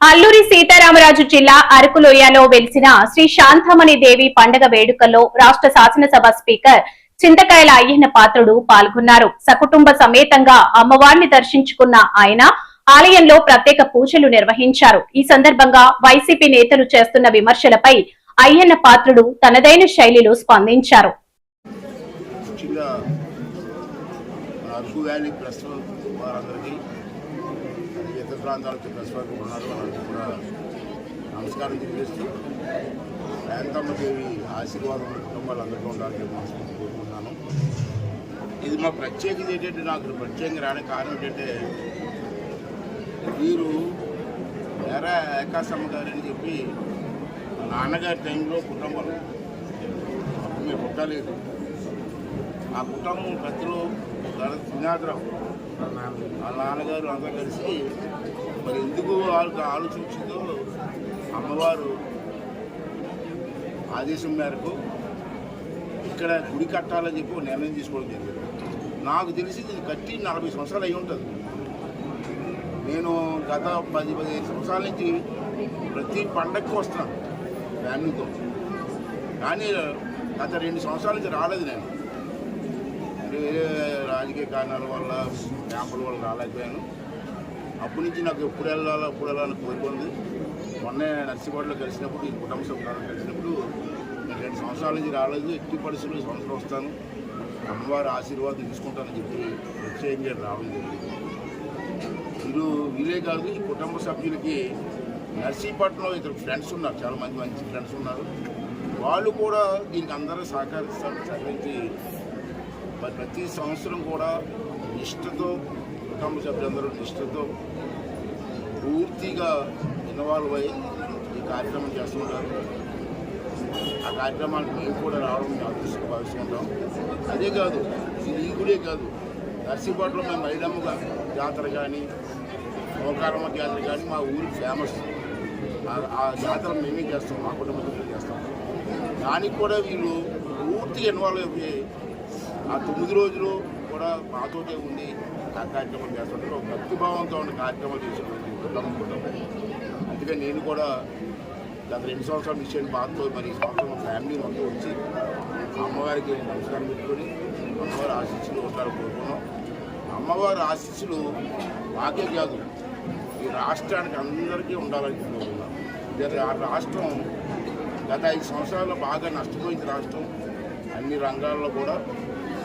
అల్లూరి సీతారామరాజు జిల్లా అరకులోయలో వెలిసిన శ్రీ శాంతమణి దేవి పండుగ వేడుకల్లో రాష్ట్ర శాసనసభ స్పీకర్ చింతకాయల అయ్యన్న పాత్రుడు పాల్గొన్నారు. సకుటుంబ సమేతంగా అమ్మవారిని దర్శించుకున్న ఆయన ఆలయంలో ప్రత్యేక పూజలు నిర్వహించారు. ఈ సందర్భంగా వైసీపీ నేతలు చేస్తున్న విమర్శలపై అయ్యన్న పాత్రుడు తనదైన శైలిలో స్పందించారు. నమస్కారం తెలియజేస్తూ శాంతమ్మ దేవి ఆశీర్వాదం కుటుంబాలందరికీ ఉండాలని మనస్ఫూర్తి కోరుకుంటున్నాను. ఇది మా ప్రత్యేకత ఏంటంటే, నాకు ప్రత్యేకంగా రావడానికి కారణం ఏంటంటే, వీరు వేరే ఏకాశమ్మ గారు అని చెప్పి మా నాన్నగారి టైంలో కుటుంబాలు అప్పుడు మేము పుట్టలేదు. ఆ కుటుంబం పెద్దలు శ్రీనాథరావు వాళ్ళ నాన్నగారు అంతా కలిసి మరి ఎందుకు వాళ్ళకి ఆలోచించిందో అమ్మవారు ఆదేశం మేరకు ఇక్కడ గుడి కట్టాలని చెప్పి నిర్ణయం తీసుకోవడం జరిగింది. నాకు తెలిసి ఇది కట్టి 40 సంవత్సరాలు అయి ఉంటుంది. నేను గత 10-15 సంవత్సరాల నుంచి ప్రతి పండగకి వస్తున్నాను ఫ్యామిలీతో, కానీ గత 2 సంవత్సరాల నుంచి రాలేదు. నేను వేరే రాజకీయ కారణాల వల్ల క్యాంపుల వల్ల రాలేకపోయాను. అప్పటి నుంచి నాకు ఎప్పుడు వెళ్ళాలని కోరుకుంది. మొన్నే నర్సిగూడలో కలిసినప్పుడు, ఈ కుటుంబ సభ్యులను కలిసినప్పుడు నేను 2 సంవత్సరాల నుంచి రాలేదు, ఎట్టి పరిస్థితుల్లో సంవత్సరం వస్తాను, అమ్మవారి ఆశీర్వాదం తీసుకుంటానని చెప్పి ప్రత్యేకంగా రావడం జరిగింది. వీళ్ళే కాదు, ఈ కుటుంబ సభ్యులకి నర్సీపట్నంలో ఇద్దరు ఫ్రెండ్స్ ఉన్నారు, చాలామంది మంచి ఫ్రెండ్స్ ఉన్నారు. వాళ్ళు కూడా దీనికి అందరూ సహకరించి మరి ప్రతి సంవత్సరం కూడా నిష్ఠతో, కుటుంబ సభ్యులందరూ నిష్ఠతో పూర్తిగా ఇన్వాల్వ్ అయ్యి ఈ కార్యక్రమం చేస్తుంటారు. ఆ కార్యక్రమానికి మేము కూడా రావడం అదృష్టంగా భావిస్తుంటాం. అదే కాదు, ఇది ఈ గుడే కాదు, నర్సీపట్నంలో మేము మైడమ్మ జాతర కానీ, మోకారమ్మ జాతర కానీ మా ఊరికి ఫేమస్. ఆ జాతర మేమే చేస్తాం, మా కుటుంబ సభ్యులు చేస్తాం. దానికి కూడా వీళ్ళు పూర్తిగా ఇన్వాల్వ్ అయిపోయి ఆ 9 రోజులు కూడా మాతోటే ఉండి ఆ కార్యక్రమం చేస్తుంటారు. భక్తిభావంతో ఉన్న కార్యక్రమాలు చేసేటువంటి కుటుంబం. అందుకని నేను కూడా గత 2 సంవత్సరాలు ఇచ్చిన బాధతో మరి ఈ సంవత్సరం ఫ్యామిలీ మొత్తం వచ్చి అమ్మవారికి నమస్కారం పెట్టుకొని అమ్మవారి ఆశీస్సులు ఉండాలని కోరుకున్నాం. అమ్మవారి ఆశీస్సులు మాకే కాదు, ఈ రాష్ట్రానికి అందరికీ ఉండాలని కోరుకున్నాం. రాష్ట్రం గత 5 సంవత్సరాల్లో బాగా నష్టపోయింది. రాష్ట్రం అన్ని రంగాల్లో కూడా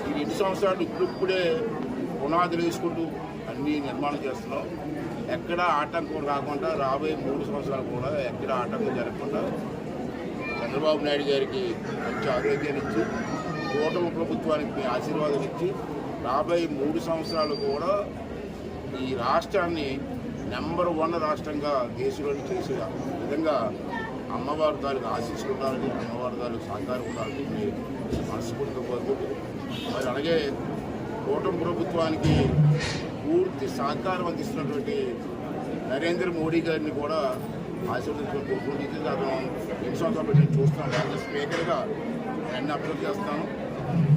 ఈ 2 సంవత్సరాలు ఇప్పుడిప్పుడే పునాదులు వేసుకుంటూ అన్నీ నిర్మాణం చేస్తున్నాం. ఎక్కడ ఆటంకం రాకుండా రాబోయే 3 సంవత్సరాలు కూడా ఎక్కడ ఆటంకం జరగకుండా చంద్రబాబు నాయుడు గారికి మంచి ఆరోగ్యాన్ని ఇచ్చి, కూటమి ప్రభుత్వానికి ఆశీర్వాదం ఇచ్చి రాబోయే 3 సంవత్సరాలు కూడా ఈ రాష్ట్రాన్ని నెంబర్ 1 రాష్ట్రంగా దేశంలో చేసే విధంగా అమ్మవారి తాలూకు ఆశీస్సులు ఉండాలని, అమ్మవారి తాలూకు సహకారం ఉండాలని మనస్ఫూర్తిగా కోరుకుంటూ, మరి అలాగే కూటమి ప్రభుత్వానికి పూర్తి సహకారం అందిస్తున్నటువంటి నరేంద్ర మోడీ గారిని కూడా ఆశీర్వదించుకొని కోరుకుంటుంది. అతను 2 సంవత్సరాలు పెట్టి చూస్తున్నాను. రాజ్య స్పీకర్గా అన్ని అప్లోడ్ చేస్తాను.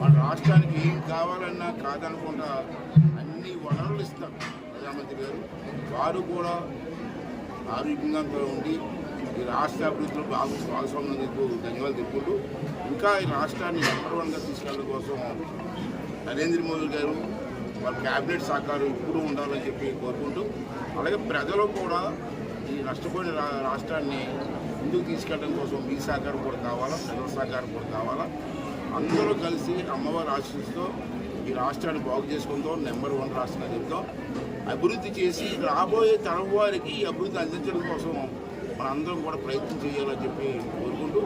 మన రాష్ట్రానికి ఏం కావాలన్నా కాదనకుండా అన్ని వనరులు ఇస్తారు ప్రధానమంత్రి గారు. వారు కూడా ఆరోగ్యంగా ఉండి ఈ రాష్ట్ర అభివృద్ధిలో భాగస్వామ్యం ధన్యవాదాలు తెలుపుకుంటూ, ఇంకా ఈ రాష్ట్రాన్ని నెంబర్ 1గా తీసుకెళ్ళడం కోసం నరేంద్ర మోదీ గారు వాళ్ళ క్యాబినెట్ సహకారం ఇప్పుడు ఉండాలని చెప్పి కోరుకుంటూ, అలాగే ప్రజలు కూడా ఈ నష్టపోయిన రాష్ట్రాన్ని ముందుకు తీసుకెళ్ళడం కోసం మీ సహకారం కూడా కావాలా, ప్రజల సహకారం కూడా కావాలా. అందరూ కలిసి అమ్మవారి ఆశీస్సుతో ఈ రాష్ట్రాన్ని బాగు చేసుకుంటాం, నెంబర్ 1 రాష్ట్రంగా చెప్తాం, అభివృద్ధి చేసి రాబోయే తరం వారికి ఈ అభివృద్ధిని అందించడం కోసం మనందరం కూడా ప్రయత్నం చేయాలని చెప్పి కోరుకుంటూ